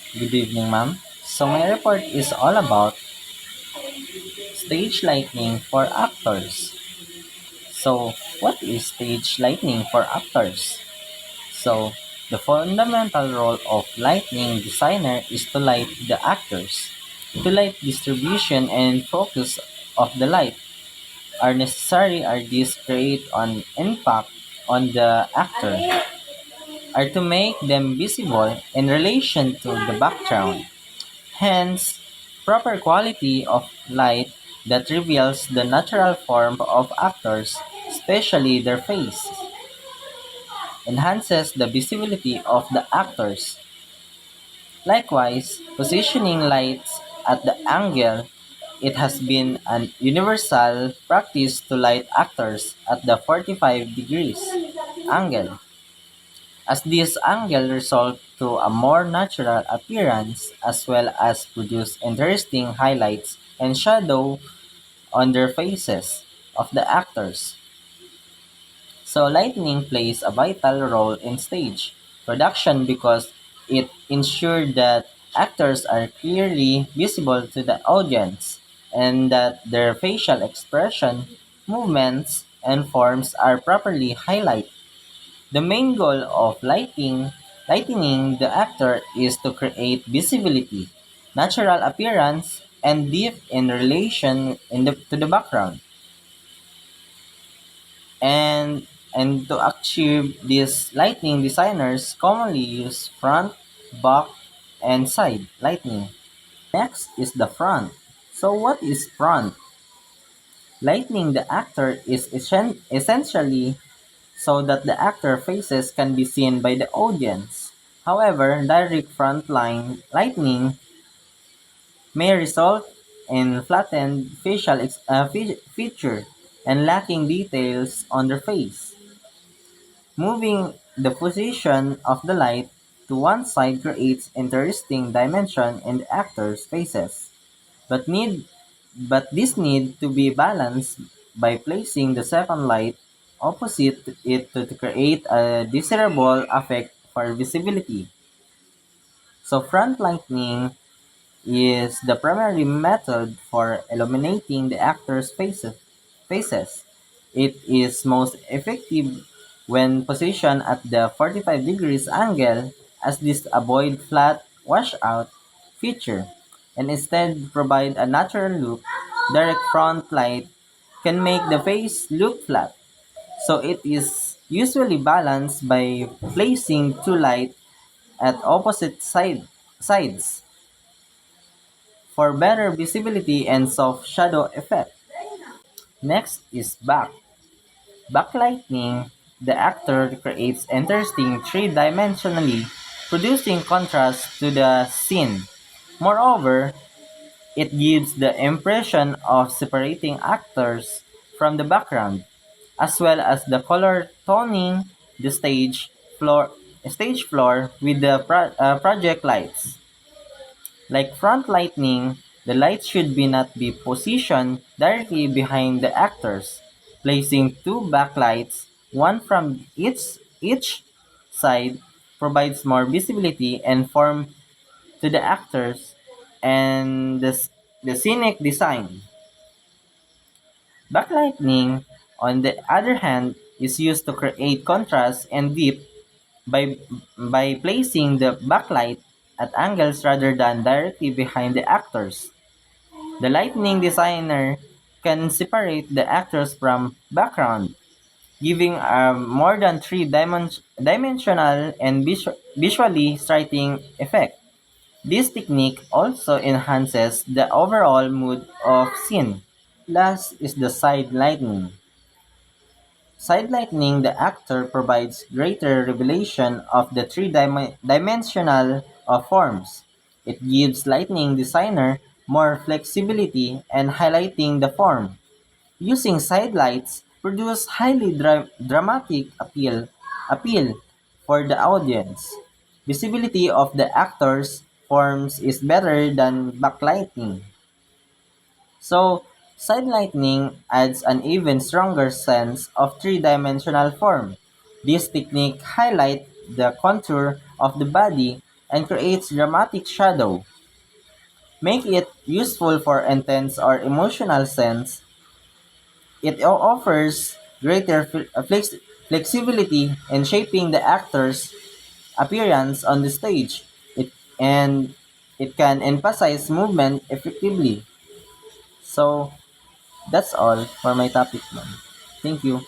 Good evening, ma'am. So my report is all about stage lighting for actors. So what is stage lighting for actors? So the fundamental role of lighting designer is to light the actors. To light distribution and focus of the light are necessary are these create an impact on the actor are to make them visible in relation to the background. Hence, proper quality of light that reveals the natural form of actors, especially their face, enhances the visibility of the actors. Likewise, positioning lights at the angle, it has been an universal practice to light actors at the 45 degrees angle, as this angle results to a more natural appearance as well as produce interesting highlights and shadow on their faces of the actors. So lighting plays a vital role in stage production because it ensures that actors are clearly visible to the audience and that their facial expression, movements, and forms are properly highlighted. The main goal of lightening the actor is to create visibility, natural appearance, and depth in relation to the background. And to achieve this, lighting designers commonly use front, back, and side lighting. Next is the front. So what is front? Lightening the actor is essentially so that the actor faces can be seen by the audience. However, direct frontline lightning may result in flattened feature and lacking details on their face. Moving the position of the light to one side creates interesting dimension in the actors' faces, but this need to be balanced by placing the second light opposite it to create a desirable effect for visibility. So front lighting is the primary method for illuminating the actors' faces. It is most effective when positioned at the 45 degrees angle as this avoid flat washout feature and instead provide a natural look. Direct front light can make the face look flat. So it is usually balanced by placing two lights at opposite sides for better visibility and soft shadow effect. Next is back. Backlighting the actor creates interesting three-dimensionally, producing contrast to the scene. Moreover, it gives the impression of separating actors from the background, as well as the color toning the stage floor with the project lights. Like front lighting, the lights should be not be positioned directly behind the actors. Placing two backlights, one from each side, provides more visibility and form to the actors and the scenic design. Backlighting, on the other hand, is used to create contrast and depth by placing the backlight at angles rather than directly behind the actors. The lighting designer can separate the actors from background, giving a more than three-dimensional and visually striking effect. This technique also enhances the overall mood of scene. Last is the side lighting. Side lighting the actor provides greater revelation of the three-dimensional forms. It gives lighting designer more flexibility and highlighting the form. Using side lights produce highly dramatic appeal for the audience. Visibility of the actors' forms is better than backlighting. So, side lighting adds an even stronger sense of three-dimensional form. This technique highlights the contour of the body and creates dramatic shadow. Make it useful for intense or emotional scenes. It offers greater flexibility in shaping the actor's appearance on the stage. And it can emphasize movement effectively. So that's all for my topic, ma'am. Thank you.